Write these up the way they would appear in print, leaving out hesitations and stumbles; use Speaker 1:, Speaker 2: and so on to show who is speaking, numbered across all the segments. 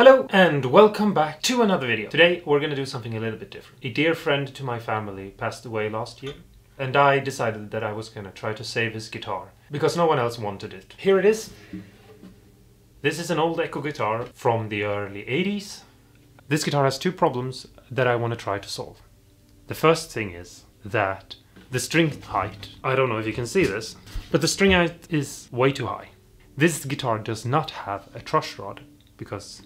Speaker 1: Hello and welcome back to another video. Today we're going to do something a little bit different. A dear friend to my family passed away last year and I decided that I was going to try to save his guitar because no one else wanted it. Here it is. This is an old Echo guitar from the early 80s. This guitar has two problems that I want to try to solve. The first thing is that the string height, I don't know if you can see this, but the string height is way too high. This guitar does not have a truss rod because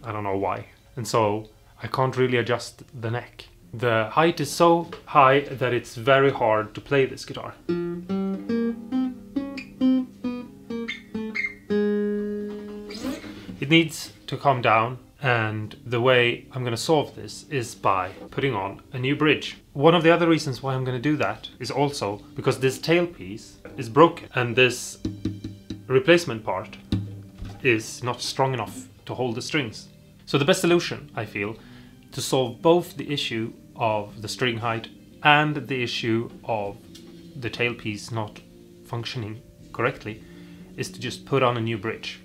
Speaker 1: I don't know why, and so I can't really adjust the neck. The height is so high that it's very hard to play this guitar. It needs to come down, and the way I'm going to solve this is by putting on a new bridge. One of the other reasons why I'm going to do that is also because this tailpiece is broken and this replacement part is not strong enough to hold the strings. So the best solution, I feel, to solve both the issue of the string height and the issue of the tailpiece not functioning correctly is to just put on a new bridge.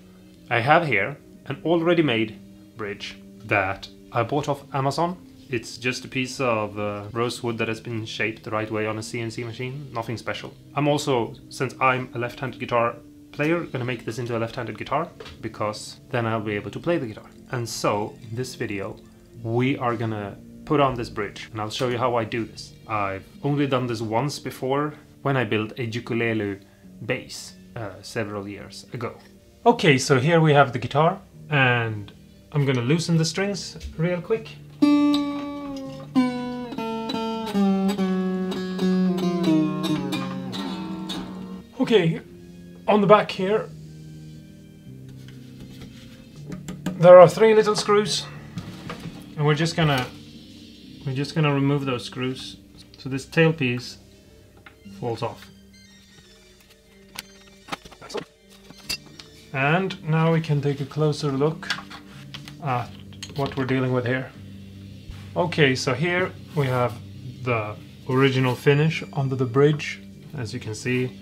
Speaker 1: I have here an already made bridge that I bought off Amazon. It's just a piece of rosewood that has been shaped the right way on a CNC machine, nothing special. I'm also, since I'm a left-handed guitar player, gonna make this into a left-handed guitar because then I'll be able to play the guitar. And so in this video we are gonna put on this bridge and I'll show you how I do this. I've only done this once before when I built a ukulele bass several years ago. Okay, so here we have the guitar and I'm gonna loosen the strings real quick. Okay, on the back here there are 3 little screws, and we're just gonna remove those screws so this tailpiece falls off. And now we can take a closer look at what we're dealing with here. Okay, so here we have the original finish under the bridge. As you can see,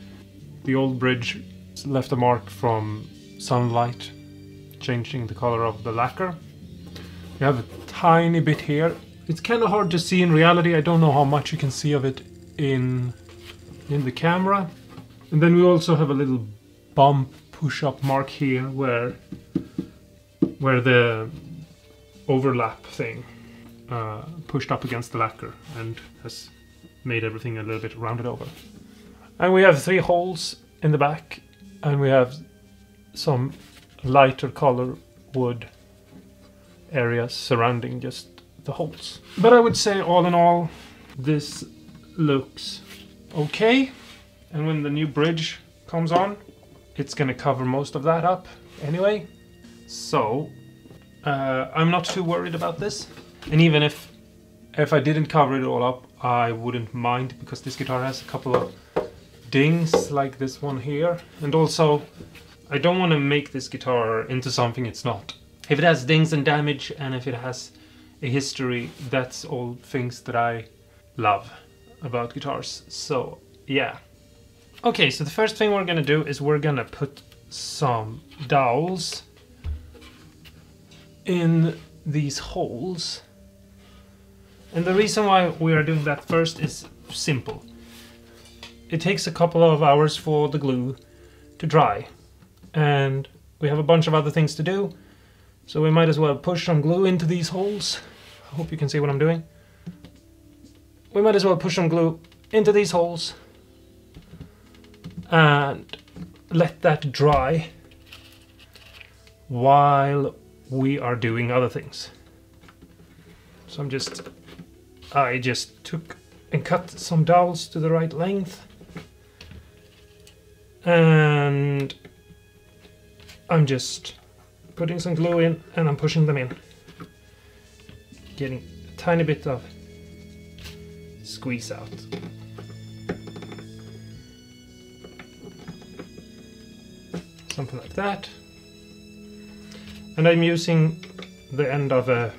Speaker 1: the old bridge left a mark from sunlight changing the color of the lacquer. We have a tiny bit here. It's kind of hard to see in reality. I don't know how much you can see of it in the camera. And then we also have a little bump push-up mark here where the overlap thing pushed up against the lacquer and has made everything a little bit rounded over. And we have 3 holes in the back, and we have some lighter color wood areas surrounding just the holes. But I would say all in all this looks okay, and when the new bridge comes on it's gonna cover most of that up anyway, so I'm not too worried about this. And even if I didn't cover it all up, I wouldn't mind, because this guitar has a couple of dings like this one here, and also I don't want to make this guitar into something it's not. If it has dings and damage, and if it has a history, that's all things that I love about guitars. So yeah. Okay, so the first thing we're gonna do is we're gonna put some dowels in these holes. And the reason why we are doing that first is simple. It takes a couple of hours for the glue to dry, and we have a bunch of other things to do, so we might as well push some glue into these holes. I hope you can see what I'm doing. We might as well push some glue into these holes and let that dry while we are doing other things. So I just took and cut some dowels to the right length, and I'm just putting some glue in and I'm pushing them in, getting a tiny bit of squeeze out. Something like that. And I'm using the end of a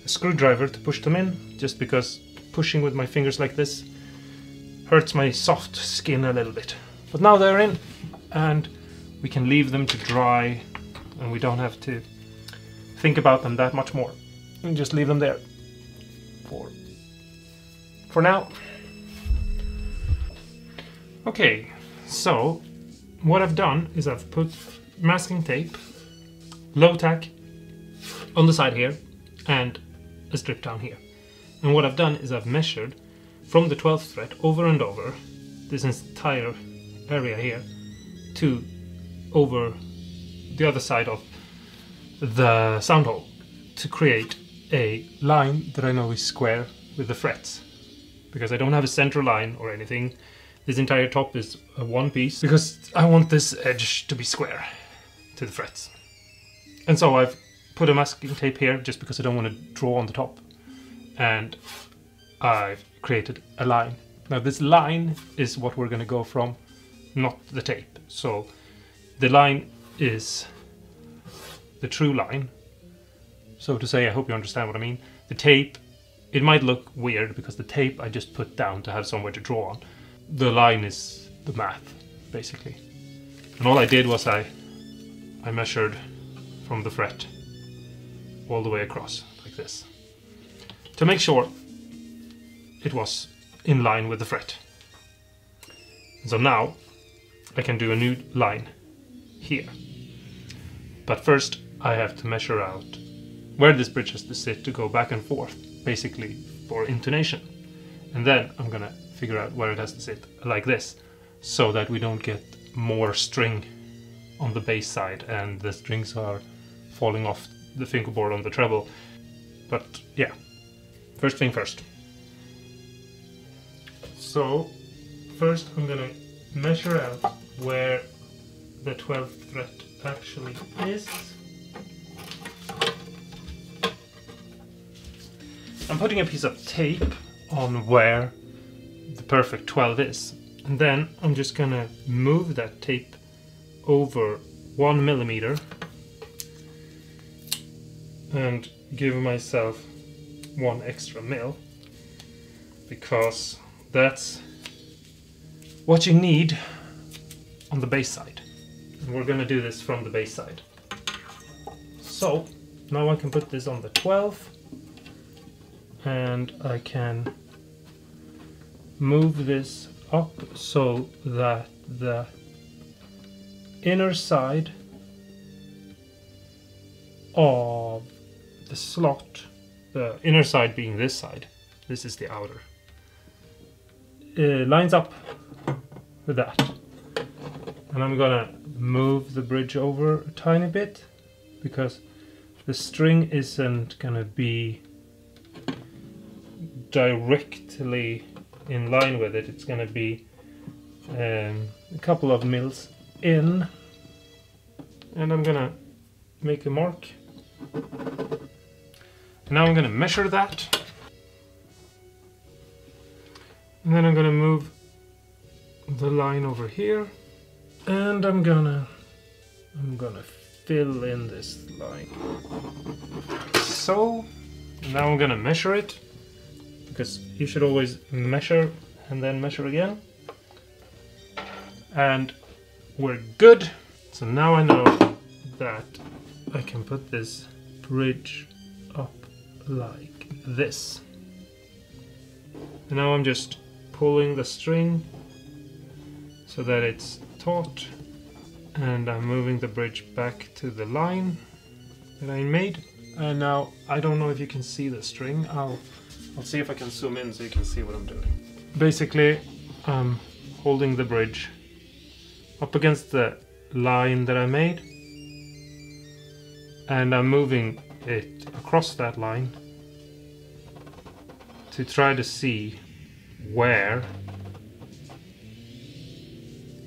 Speaker 1: screwdriver to push them in, just because pushing with my fingers like this hurts my soft skin a little bit. But now they're in, and we can leave them to dry and we don't have to think about them that much more. And just leave them there for now. Okay, so what I've done is I've put masking tape, low tack on the side here, and a strip down here. And what I've done is I've measured from the 12th thread over and over this entire area here to over the other side of the sound hole to create a line that I know is square with the frets, because I don't have a center line or anything. This entire top is a one piece because I want this edge to be square to the frets. And so I've put a masking tape here just because I don't want to draw on the top, and I've created a line. Now this line is what we're going to go from, not the tape. So the line is the true line, so to say. I hope you understand what I mean. The tape, it might look weird because the tape I just put down to have somewhere to draw on. The line is the math, basically. And all I did was I measured from the fret all the way across, like this, to make sure it was in line with the fret. So now I can do a new line here. But first I have to measure out where this bridge has to sit to go back and forth, basically for intonation. And then I'm gonna figure out where it has to sit, like this, so that we don't get more string on the bass side and the strings are falling off the fingerboard on the treble. But yeah, first thing first. So first I'm gonna measure out where the 12th fret actually is. I'm putting a piece of tape on where the perfect 12 is, and then I'm just gonna move that tape over 1 millimeter and give myself 1 extra mil, because that's what you need on the bass side. And we're gonna do this from the bass side. So now I can put this on the 12, and I can move this up so that the inner side of the slot, the inner side being this side, this is the outer, lines up with that. And I'm gonna move the bridge over a tiny bit because the string isn't gonna be directly in line with it. It's gonna be a couple of mils in, and I'm gonna make a mark. Now I'm gonna measure that, and then I'm gonna move the line over here, and I'm gonna fill in this line. So now I'm gonna measure it, because you should always measure and then measure again. And we're good. So now I know that I can put this bridge up like this. And now I'm just pulling the string so that it's taut, and I'm moving the bridge back to the line that I made. And now I don't know if you can see the string. I'll see if I can zoom in so you can see what I'm doing. Basically, I'm holding the bridge up against the line that I made, and I'm moving it across that line to try to see where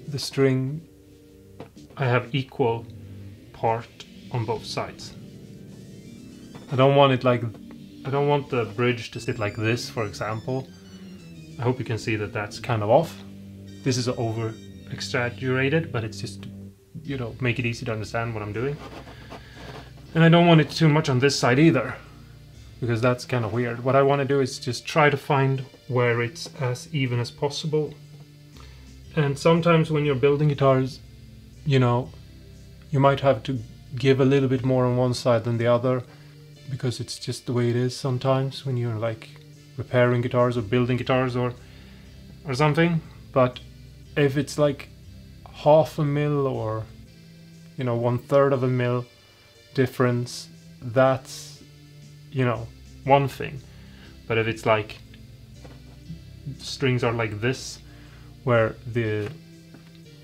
Speaker 1: the string, I have equal part on both sides. I don't want the bridge to sit like this, for example. I hope you can see that that's kind of off. This is over exaggerated, but it's just, you know, make it easy to understand what I'm doing. And I don't want it too much on this side either, because that's kind of weird. What I want to do is just try to find where it's as even as possible. And sometimes when you're building guitars, you know, you might have to give a little bit more on one side than the other, because it's just the way it is sometimes when you're like repairing guitars or building guitars or something. But if it's like half a mil or, you know, 1/3 of a mil difference, that's, you know, one thing. But if it's like strings are like this, where the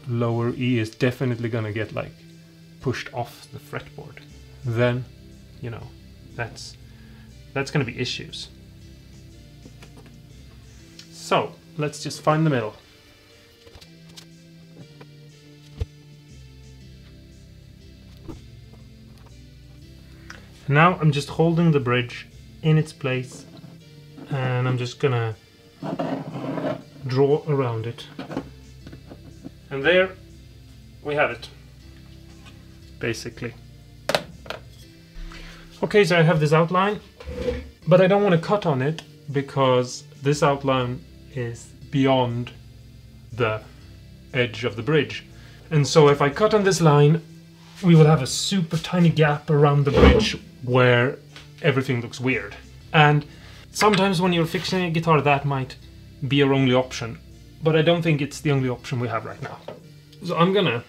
Speaker 1: lower E is definitely gonna get like pushed off the fretboard, then, you know, that's gonna be issues. So let's just find the middle. Now I'm just holding the bridge in its place, and I'm just gonna draw around it. And there we have it, basically. Okay, so I have this outline, but I don't want to cut on it because this outline is beyond the edge of the bridge. And so if I cut on this line, we will have a super tiny gap around the bridge where everything looks weird. And sometimes when you're fixing a guitar, that might be your only option, but I don't think it's the only option we have right now. So I'm gonna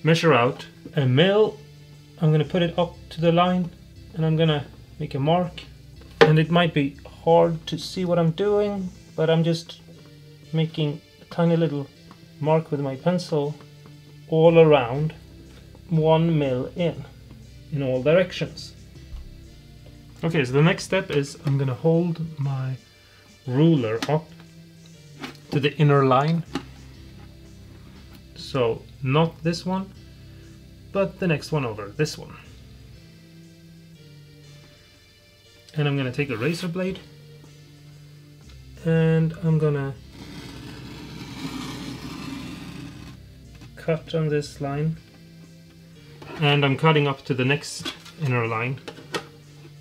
Speaker 1: measure out a mil, I'm gonna put it up to the line, and I'm gonna make a mark. And it might be hard to see what I'm doing, but I'm just making a tiny little mark with my pencil all around 1 mil in all directions. Okay, so the next step is I'm gonna hold my ruler up to the inner line. So not this one, but the next one over, this one. And I'm gonna take a razor blade and I'm gonna cut on this line. And I'm cutting up to the next inner line.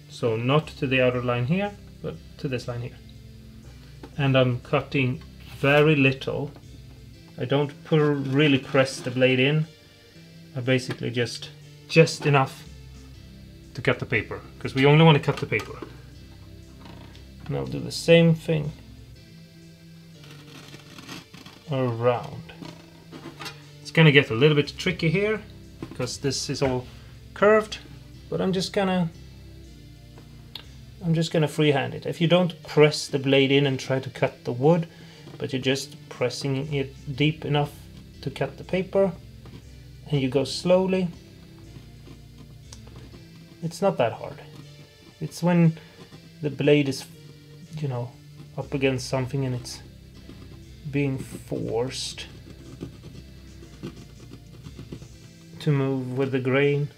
Speaker 1: So not to the outer line here, but to this line here. And I'm cutting very little. I don't really press the blade in. I basically just enough to cut the paper, because we only want to cut the paper. And I'll do the same thing around. It's gonna get a little bit tricky here because this is all curved, but I'm just gonna freehand it. If you don't press the blade in and try to cut the wood, but you're just pressing it deep enough to cut the paper, and you go slowly, it's not that hard. It's when the blade is, you know, up against something and it's being forced to move with the grain,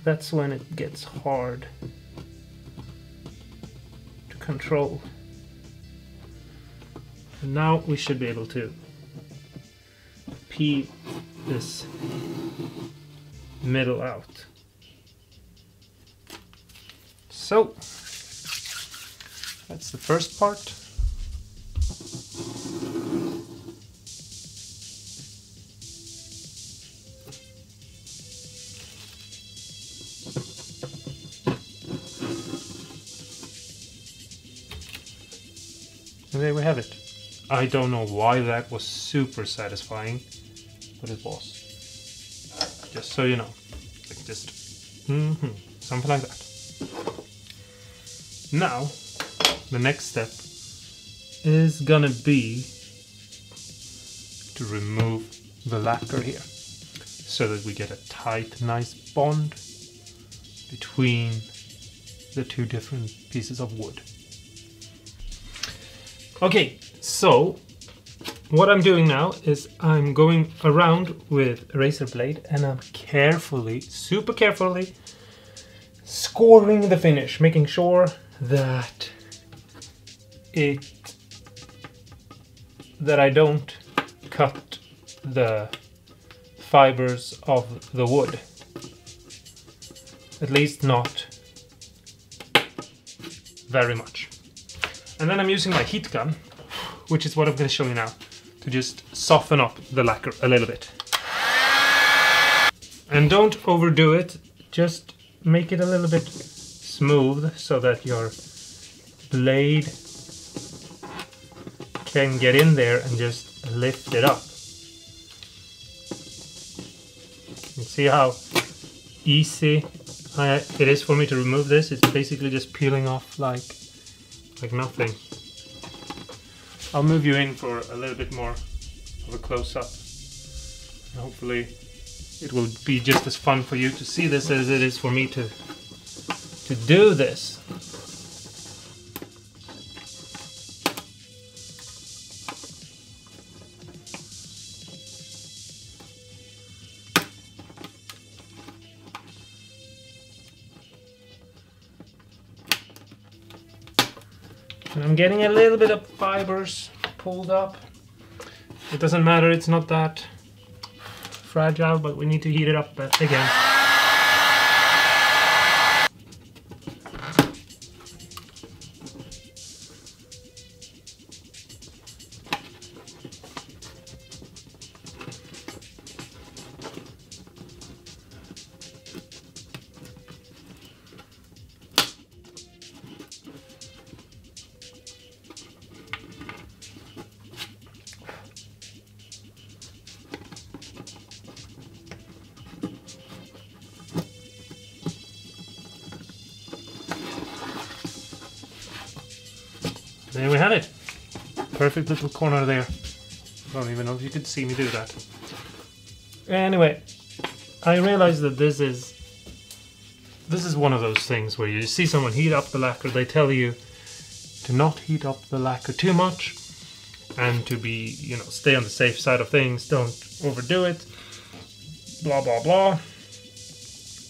Speaker 1: that's when it gets hard to control. And now we should be able to peel this middle out. So that's the first part. And there we have it. I don't know why that was super satisfying, but it was. Just so you know. Like just something like that. Now, the next step is gonna be to remove the lacquer here, so that we get a tight, nice bond between the two different pieces of wood. Okay, so what I'm doing now is I'm going around with a razor blade and I'm carefully, super carefully, scoring the finish, making sure that I don't cut the fibers of the wood. At least not very much. And then I'm using my heat gun, which is what I'm going to show you now, to just soften up the lacquer a little bit. And don't overdo it, just make it a little bit smooth so that your blade can get in there and just lift it up. You see how easy it is for me to remove this? It's basically just peeling off like nothing. I'll move you in for a little bit more of a close-up. Hopefully it will be just as fun for you to see this as it is for me to do this. And I'm getting a little bit of fibers pulled up. It doesn't matter, it's not that fragile, but we need to heat it up again. There we have it. Perfect little corner there. I don't even know if you could see me do that. Anyway, I realized that this is one of those things where you see someone heat up the lacquer, they tell you to not heat up the lacquer too much and to be, you know, stay on the safe side of things, don't overdo it, blah blah blah.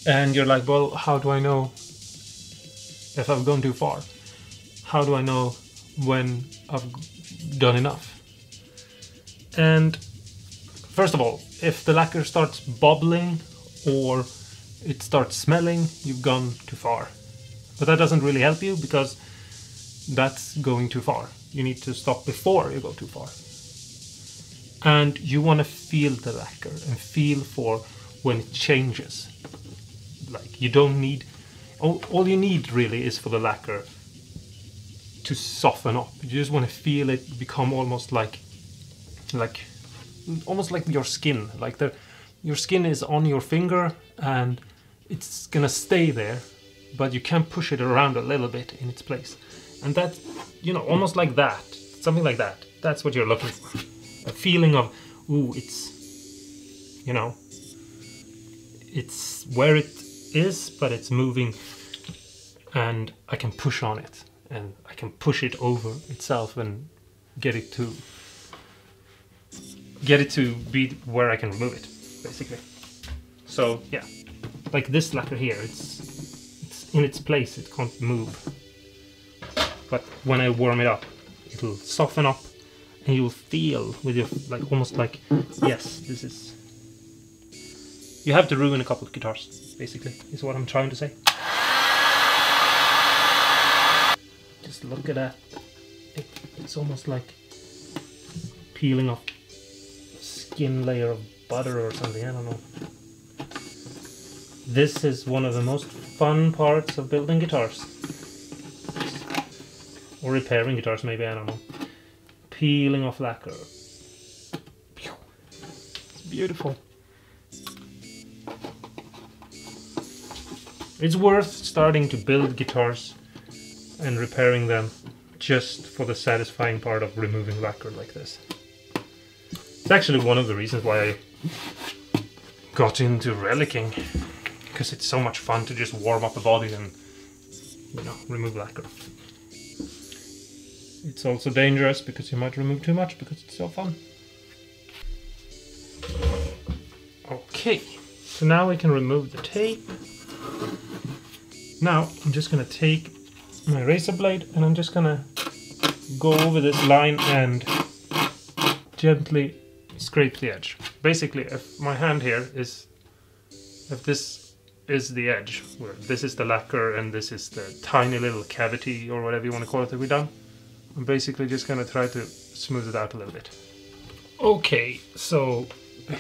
Speaker 1: And you're like, well, how do I know if I've gone too far? How do I know when I've done enough? And first of all, if the lacquer starts bubbling or it starts smelling, you've gone too far. But that doesn't really help you because that's going too far. You need to stop before you go too far. And you want to feel the lacquer and feel for when it changes. Like, you don't need, all you need really is for the lacquer to soften up. You just want to feel it become almost like your skin. Like your skin is on your finger and it's gonna stay there, but you can push it around a little bit in its place. And that, you know, almost like that, something like that. That's what you're looking for. A feeling of, ooh, it's, you know, it's where it is, but it's moving, and I can push on it. And I can push it over itself and get it to be where I can remove it, basically. So yeah, like this lacquer here, it's in its place, it can't move. But when I warm it up, it'll soften up, and you'll feel with your, like, almost like, yes, this is. You have to ruin a couple of guitars, basically, is what I'm trying to say. Just look at that. It's almost like peeling off a skin layer of butter or something, I don't know. This is one of the most fun parts of building guitars. Or repairing guitars, maybe, I don't know. Peeling off lacquer. It's beautiful. It's worth starting to build guitars and repairing them just for the satisfying part of removing lacquer like this. It's actually one of the reasons why I got into relicking, because it's so much fun to just warm up a body and, you know, remove lacquer. It's also dangerous because you might remove too much because it's so fun. Okay, so now we can remove the tape. Now I'm just gonna take my razor blade and I'm just gonna go over this line and gently scrape the edge. Basically, if my hand here is, if this is the edge, where this is the lacquer and this is the tiny little cavity or whatever you want to call it that we've done, I'm basically just gonna try to smooth it out a little bit. Okay, so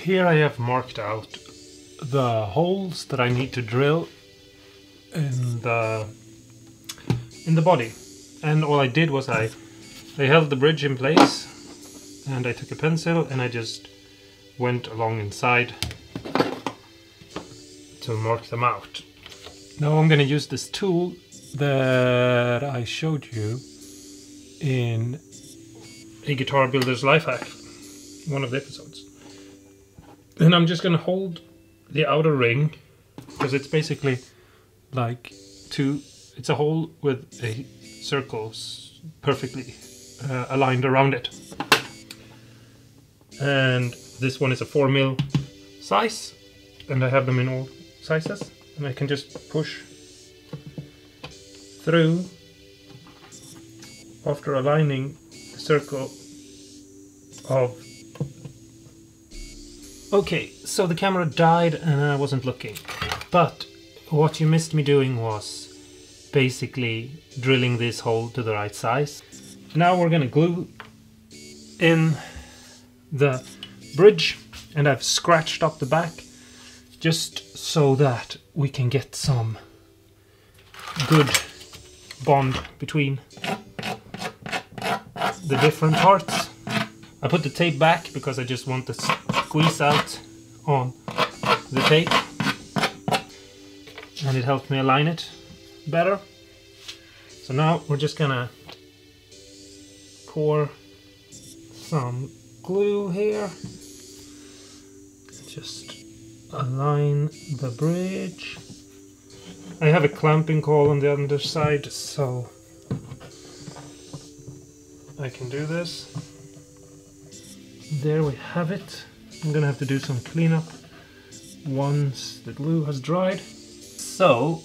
Speaker 1: here I have marked out the holes that I need to drill in the body. And all I did was I held the bridge in place, and I took a pencil and I just went along inside to mark them out. Now I'm going to use this tool that I showed you in a Guitar Builder's Life Hack, one of the episodes. And I'm just going to hold the outer ring, because it's basically like it's a hole with a circle perfectly aligned around it. And this one is a 4mm size, and I have them in all sizes, and I can just push through after aligning the circle of... Okay, so the camera died and I wasn't looking, but what you missed me doing was basically drilling this hole to the right size. Now we're gonna glue in the bridge, and I've scratched up the back just so that we can get some good bond between the different parts. I put the tape back because I just want to squeeze out on the tape, and it helped me align it better. So now we're just gonna pour some glue here, just align the bridge. I have a clamping coil on the underside, so I can do this. There we have it. I'm gonna have to do some cleanup once the glue has dried. So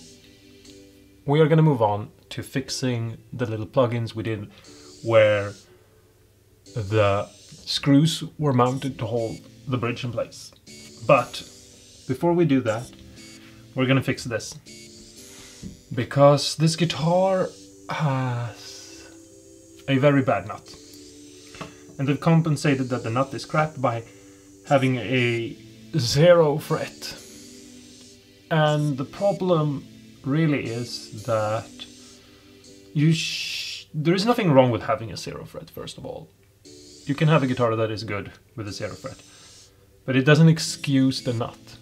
Speaker 1: we are gonna move on to fixing the little plugins we did where the screws were mounted to hold the bridge in place. But before we do that, we're gonna fix this, because this guitar has a very bad nut, and they've compensated that the nut is crap by having a 0 fret. And the problem really is that there is nothing wrong with having a 0 fret, first of all. You can have a guitar that is good with a 0 fret, but it doesn't excuse the nut.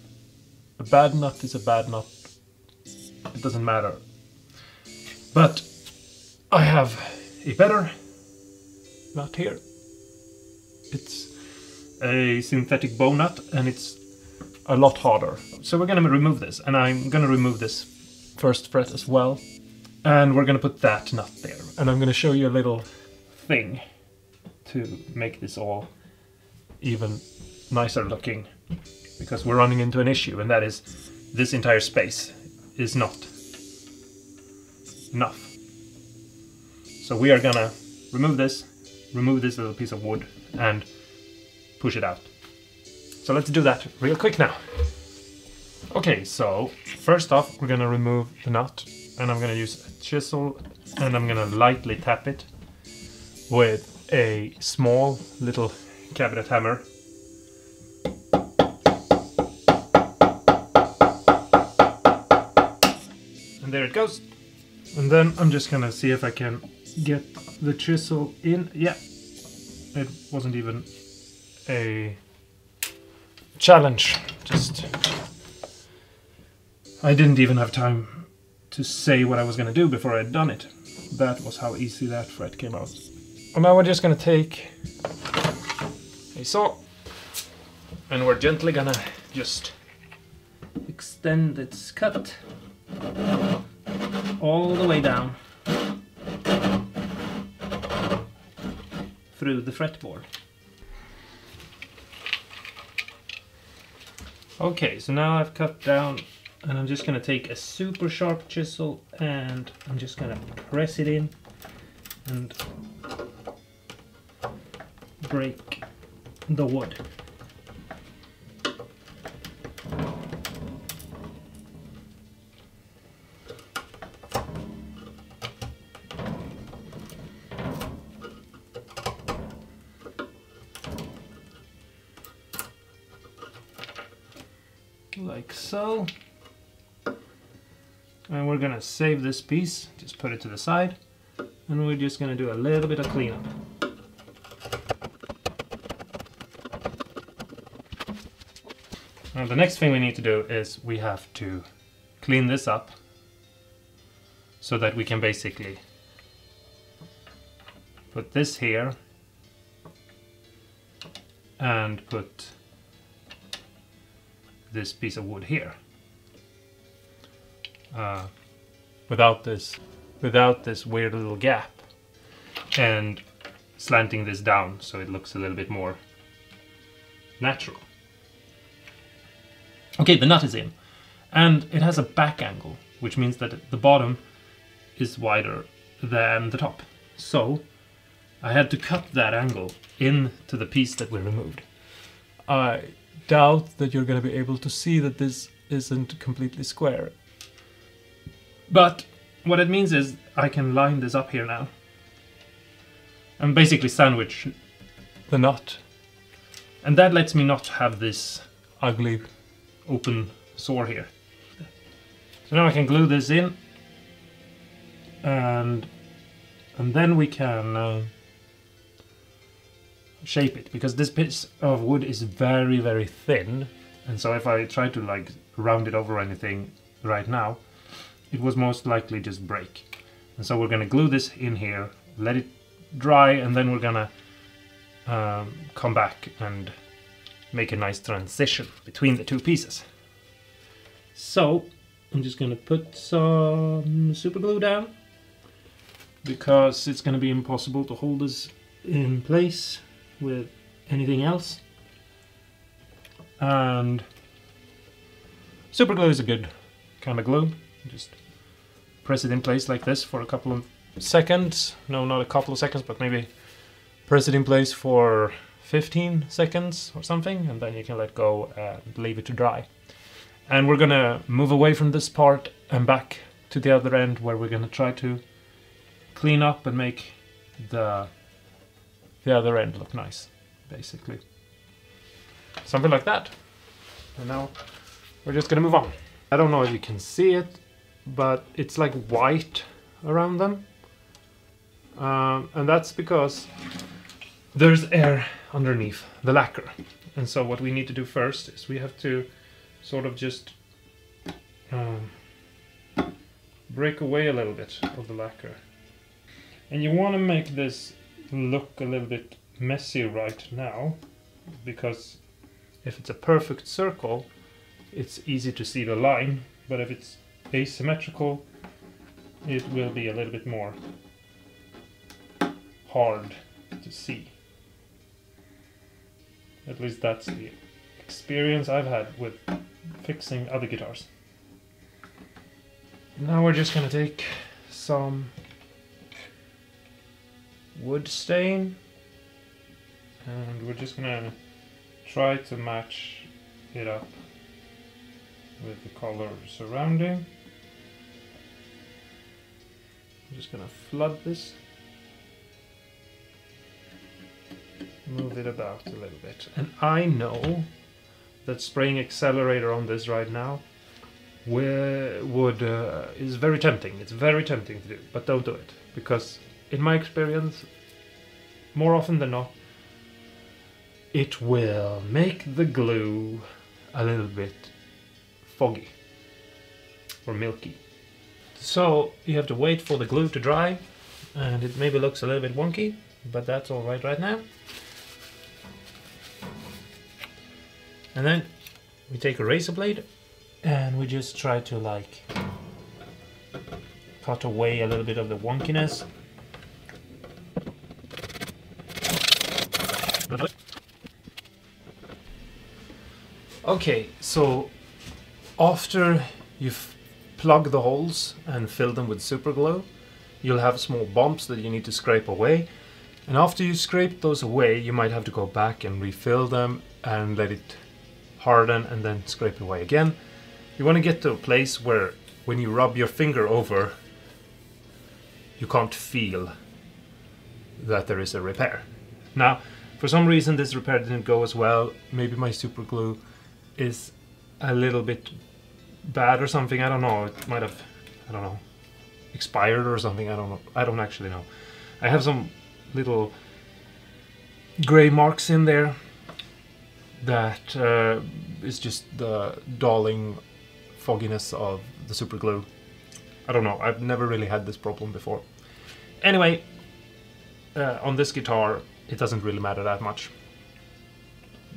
Speaker 1: A bad nut is a bad nut. It doesn't matter. But I have a better nut here. It's a synthetic bow nut, and it's a lot harder. So we're gonna remove this, and I'm gonna remove this first fret as well. And we're gonna put that nut there. And I'm gonna show you a little thing to make this all even nicer looking, because we're running into an issue, and that is this entire space is not enough. So we are gonna remove this little piece of wood and push it out. So let's do that real quick now. Okay, so first off we're gonna remove the nut, and I'm gonna use a chisel, and I'm gonna lightly tap it with a small little cabinet hammer. And there it goes. And then I'm just gonna see if I can get the chisel in. Yeah, it wasn't even a challenge. I didn't even have time to say what I was gonna do before I'd done it. That was how easy that fret came out. And now we're just gonna take a saw, and we're gently gonna just extend its cut all the way down through the fretboard. Okay, so now I've cut down, and I'm just gonna take a super sharp chisel, and I'm just gonna press it in and break the wood. like so. And we're gonna save this piece, just put it to the side, and we're just gonna do a little bit of cleanup. Now the next thing we need to do is we have to clean this up so that we can basically put this here and put this piece of wood here. Without this weird little gap, and slanting this down so it looks a little bit more natural. Okay, the nut is in, and it has a back angle, which means that the bottom is wider than the top. So I had to cut that angle into the piece that we removed. I doubt that you're going to be able to see that this isn't completely square. But what it means is I can line this up here now and basically sandwich the nut. And that lets me not have this ugly open sore here. So now I can glue this in, and then we can shape it, because this piece of wood is very, very thin, and so if I try to like round it over or anything right now, it was most likely just break. And so we're gonna glue this in here, let it dry, and then we're gonna come back and make a nice transition between the two pieces. So I'm just gonna put some super glue down, because it's gonna be impossible to hold this in place with anything else. And super glue is a good kind of glue. Just press it in place like this for a couple of seconds. No, not a couple of seconds, but maybe press it in place for 15 seconds or something, and then you can let go and leave it to dry. And we're gonna move away from this part and back to the other end, where we're gonna try to clean up and make the other end look nice, basically. Something like that. And now we're just gonna move on. I don't know if you can see it, but it's like white around them. And that's because there's air underneath the lacquer. And so what we need to do first is we have to sort of just break away a little bit of the lacquer. And you want to make this look a little bit messy right now, because if it's a perfect circle, it's easy to see the line, but if it's asymmetrical, it will be a little bit more hard to see. At least that's the experience I've had with fixing other guitars. Now we're just gonna take some wood stain, and we're just gonna try to match it up with the color surrounding. I'm just gonna flood this, move it about a little bit. And I know that spraying accelerator on this right now is very tempting. It's very tempting to do, but don't do it, because in my experience, more often than not, it will make the glue a little bit foggy or milky. So you have to wait for the glue to dry, and it maybe looks a little bit wonky, but that's all right now. And then we take a razor blade and we just try to like cut away a little bit of the wonkiness. Okay, so after you've plugged the holes and filled them with super glue, you'll have small bumps that you need to scrape away. And after you scrape those away, you might have to go back and refill them and let it harden and then scrape away again. You want to get to a place where when you rub your finger over, you can't feel that there is a repair. Now, for some reason this repair didn't go as well. Maybe my super glue is a little bit bad or something. I don't know. It might have, I don't know, expired or something. I don't know. I don't actually know. I have some little gray marks in there that is just the dulling fogginess of the super glue. I don't know. I've never really had this problem before. Anyway, on this guitar, it doesn't really matter that much.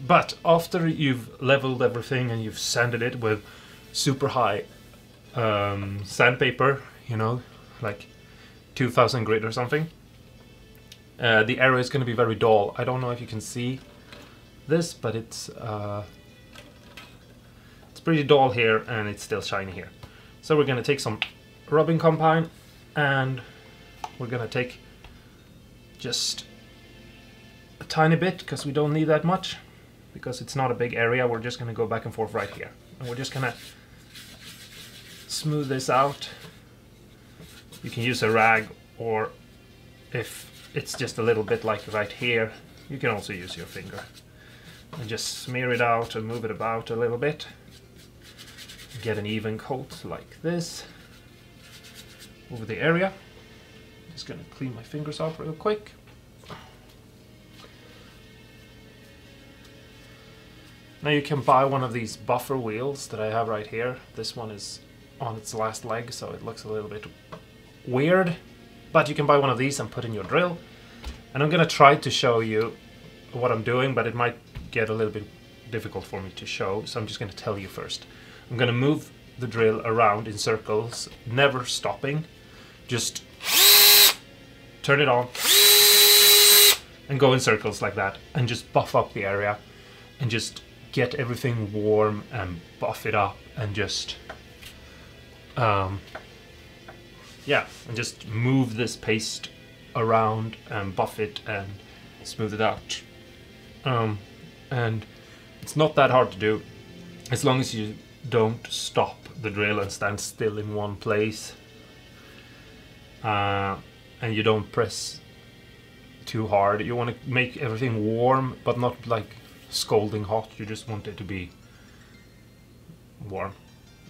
Speaker 1: But after you've leveled everything and you've sanded it with super high sandpaper, you know, like 2000 grit or something, the area is going to be very dull. I don't know if you can see this, but it's pretty dull here and it's still shiny here. So we're going to take some rubbing compound and we're going to take just a tiny bit, because we don't need that much, because it's not a big area. We're just going to go back and forth right here, and we're just going to smooth this out. You can use a rag, or if it's just a little bit like right here, you can also use your finger and just smear it out and move it about a little bit. Get an even coat like this over the area. Just gonna clean my fingers off real quick. Now you can buy one of these buffer wheels that I have right here. This one is on its last leg, so it looks a little bit weird, but you can buy one of these and put in your drill. And I'm gonna try to show you what I'm doing, but it might get a little bit difficult for me to show, so I'm just gonna tell you first. I'm gonna move the drill around in circles, never stopping. Just turn it on and go in circles like that, and just buff up the area and just get everything warm and buff it up, and just yeah, and just move this paste around and buff it and smooth it out. And it's not that hard to do, as long as you don't stop the drill and stand still in one place, and you don't press too hard. You want to make everything warm, but not like scalding hot. You just want it to be warm.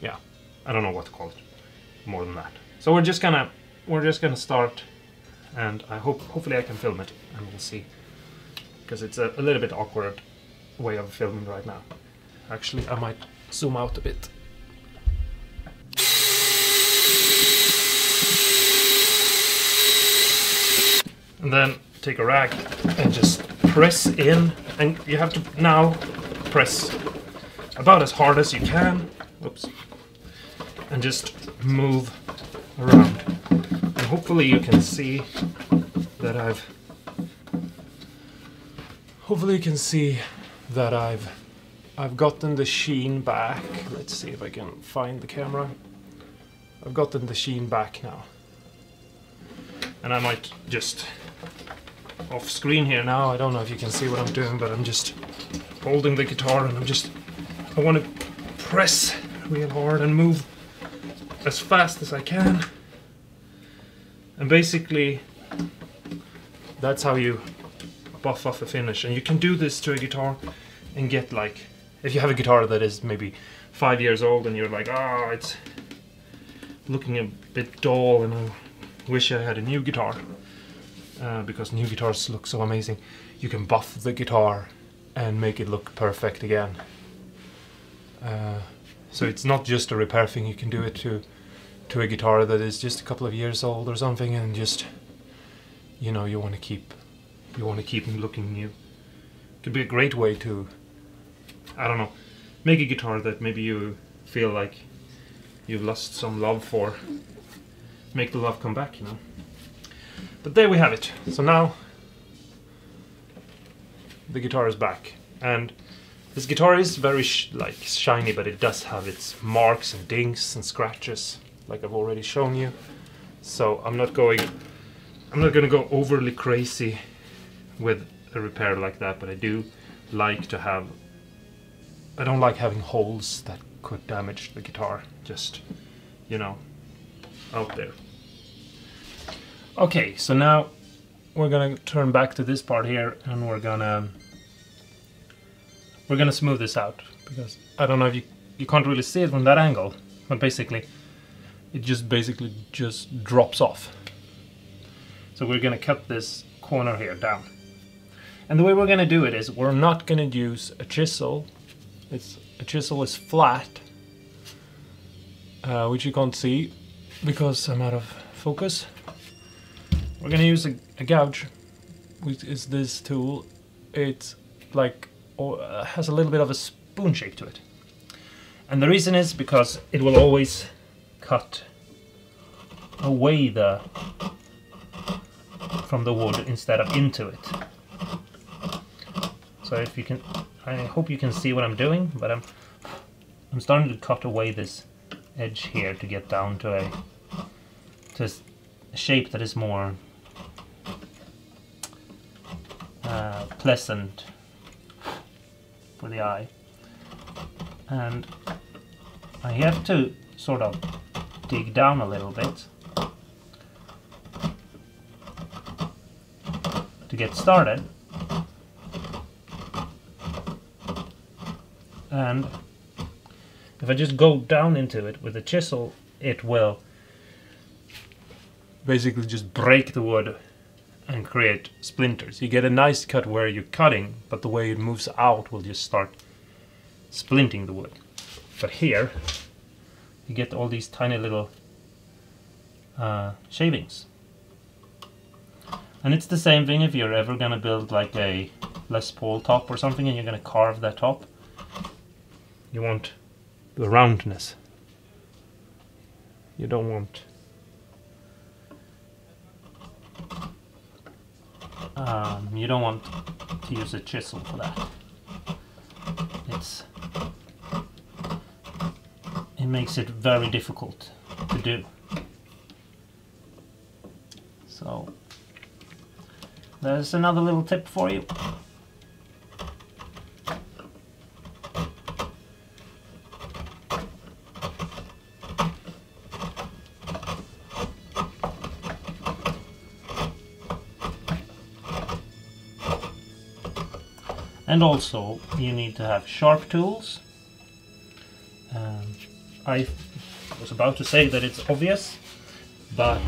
Speaker 1: Yeah, I don't know what to call it more than that. So we're just gonna start, and hopefully I can film it, and we'll see, because it's a little bit awkward way of filming right now. Actually, I might zoom out a bit. And then take a rag and just press in, and you have to now press about as hard as you can. Oops. And just move around. And hopefully you can see that I've gotten the sheen back. Let's see if I can find the camera. I've gotten the sheen back now. And I might just off screen here now. I don't know if you can see what I'm doing, but I'm just holding the guitar and I want to press real hard and move as fast as I can. And basically that's how you buff off a finish. And you can do this to a guitar and get, like, if you have a guitar that is maybe 5 years old and you're like, oh, it's looking a bit dull and I wish I had a new guitar, because new guitars look so amazing. You can buff the guitar and make it look perfect again. So it's not just a repair thing. You can do it to a guitar that is just a couple of years old or something, and just, you know, you want to keep them looking new. It could be a great way to, I don't know, make a guitar that maybe you feel like you've lost some love for. Make the love come back, you know. But there we have it. So now the guitar is back, and this guitar is very shiny, but it does have its marks and dinks and scratches, like I've already shown you. So I'm not going to go overly crazy with a repair like that, but I do like to have, I don't like having holes that could damage the guitar, just, you know, out there. Okay, so now we're gonna turn back to this part here, and we're gonna smooth this out, because I don't know if you you can't really see it from that angle, but basically it just drops off. So we're going to cut this corner here down. And the way we're going to do it is we're not going to use a chisel. A chisel is flat, which you can't see because I'm out of focus. We're going to use a gouge, which is this tool. It's like, has a little bit of a spoon shape to it. And the reason is because it will always cut away from the wood instead of into it. So if you can, I hope you can see what I'm doing, but I'm starting to cut away this edge here to get down to a shape that is more pleasant for the eye. And I have to sort of dig down a little bit to get started. And if I just go down into it with a chisel, it will basically just break the wood and create splinters. You get a nice cut where you're cutting, but the way it moves out will just start splinting the wood. But here, you get all these tiny little shavings. And it's the same thing if you're ever going to build like a Les Paul top or something and you're going to carve that top. You want the roundness. You don't want to use a chisel for that. It makes it very difficult to do. So there's another little tip for you. And also, you need to have sharp tools. I was about to say that it's obvious, but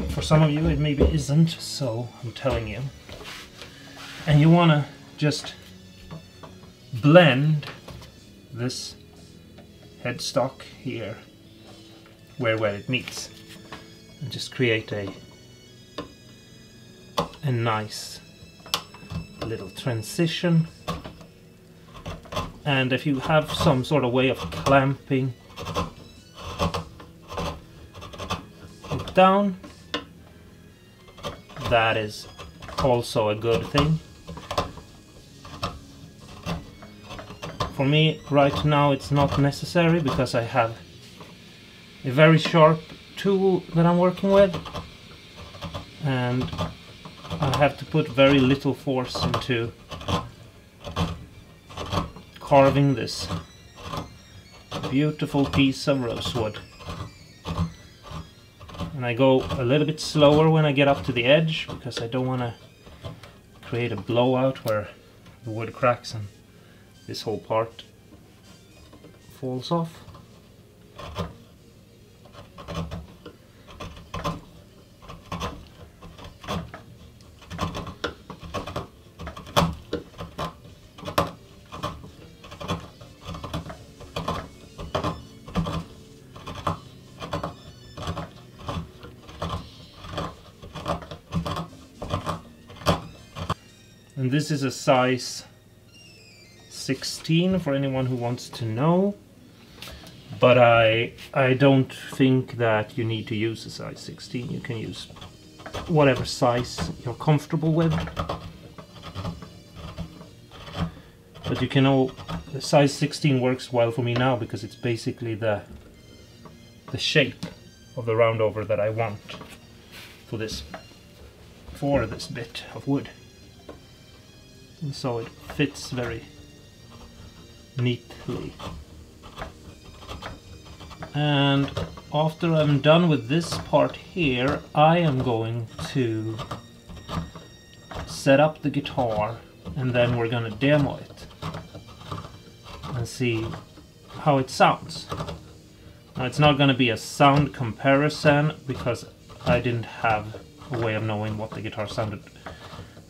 Speaker 1: for some of you it maybe isn't, so I'm telling you. And you want to just blend this headstock here where it meets, and just create a nice little transition. And if you have some sort of way of clamping it down, that is also a good thing. For me right now it's not necessary because I have a very sharp tool that I'm working with, and I have to put very little force into carving this beautiful piece of rosewood. And I go a little bit slower when I get up to the edge because I don't want to create a blowout where the wood cracks and this whole part falls off. And this is a size 16 for anyone who wants to know, but I don't think that you need to use a size 16. You can use whatever size you're comfortable with. But you can know the size 16 works well for me now because it's basically the shape of the roundover that I want for this bit of wood. And so it fits very neatly. And after I'm done with this part here, I am going to set up the guitar and then we're gonna demo it and see how it sounds. Now it's not going to be a sound comparison because I didn't have a way of knowing what the guitar sounded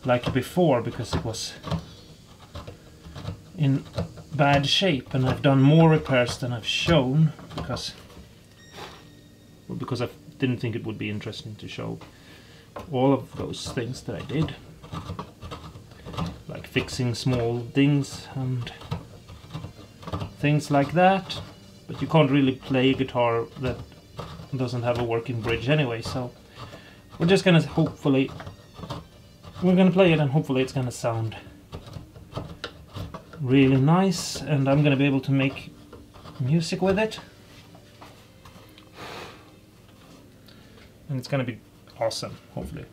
Speaker 1: like before, because it was in bad shape, and I've done more repairs than I've shown because I didn't think it would be interesting to show all of those things that I did, like fixing small things and things like that. But you can't really play a guitar that doesn't have a working bridge anyway, so we're just gonna play it, and hopefully it's gonna sound really nice, and I'm gonna be able to make music with it, and it's gonna be awesome, hopefully.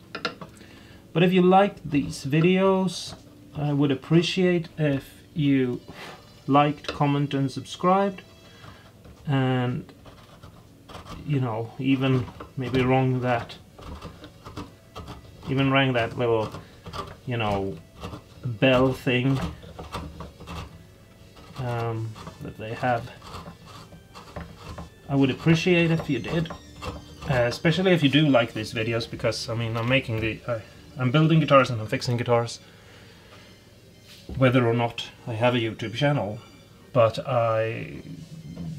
Speaker 1: But if you liked these videos, I would appreciate if you liked, comment and subscribed, and you know, even maybe rang that little, you know, bell thing that they have. I would appreciate if you did, especially if you do like these videos, because I mean, I'm building guitars and I'm fixing guitars, whether or not I have a YouTube channel, but I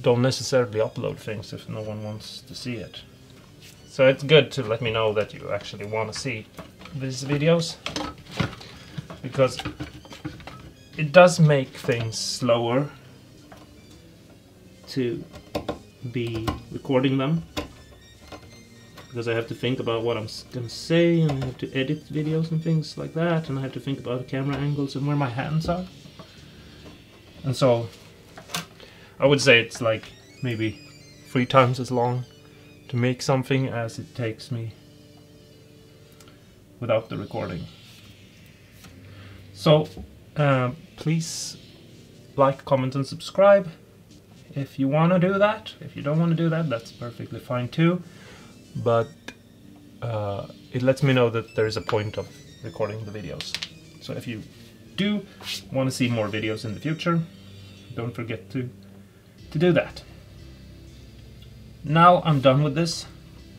Speaker 1: don't necessarily upload things if no one wants to see it. So it's good to let me know that you actually want to see these videos, because it does make things slower to be recording them, because I have to think about what I'm gonna say, and I have to edit videos and things like that, and I have to think about the camera angles and where my hands are. And so I would say it's like maybe 3 times as long to make something as it takes me without the recording. So please like, comment and subscribe if you want to do that. If you don't want to do that, that's perfectly fine too, but it lets me know that there is a point of recording the videos. So if you do want to see more videos in the future, don't forget to do that. Now I'm done with this,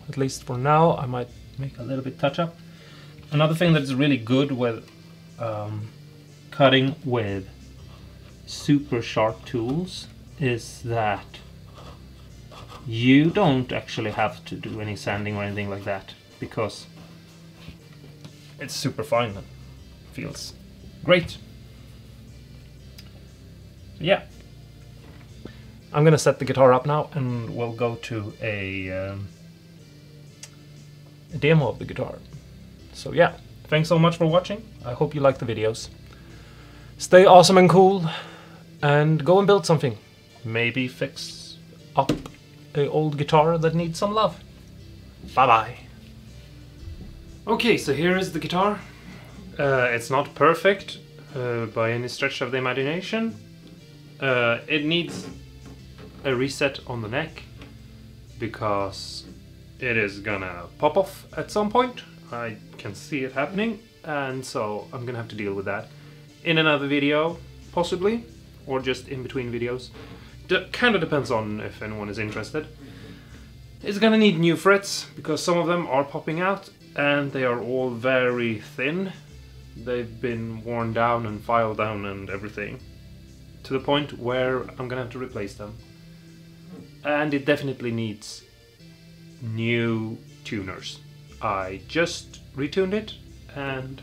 Speaker 1: at least for now. I might make a little bit touch up. Another thing that's really good with cutting with super sharp tools is that you don't actually have to do any sanding or anything like that, because it's super fine and feels great. So yeah, I'm gonna set the guitar up now and we'll go to a demo of the guitar. So yeah, thanks so much for watching. I hope you like the videos. Stay awesome and cool, and go and build something. Maybe fix up an old guitar that needs some love. Bye bye. Okay, so here is the guitar. It's not perfect by any stretch of the imagination. It needs a reset on the neck because it is gonna pop off at some point. I can see it happening, and so I'm gonna have to deal with that in another video, possibly, or just in between videos. Kind of depends on if anyone is interested. It's gonna need new frets because some of them are popping out and they are all very thin. They've been worn down and filed down and everything, to the point where I'm gonna have to replace them. And it definitely needs new tuners. I just retuned it, and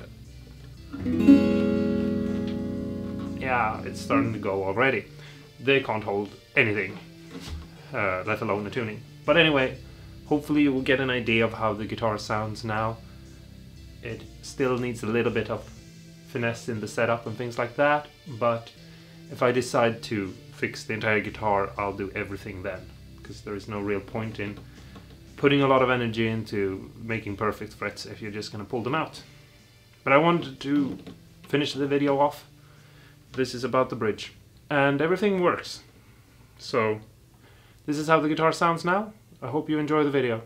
Speaker 1: yeah, it's starting to go already. They can't hold anything, let alone a tuning. But anyway, hopefully you will get an idea of how the guitar sounds now. It still needs a little bit of finesse in the setup and things like that, but if I decide to fix the entire guitar, I'll do everything then, because there is no real point in putting a lot of energy into making perfect frets if you're just gonna pull them out. But I wanted to finish the video off. This is about the bridge, and everything works. So this is how the guitar sounds now. I hope you enjoy the video.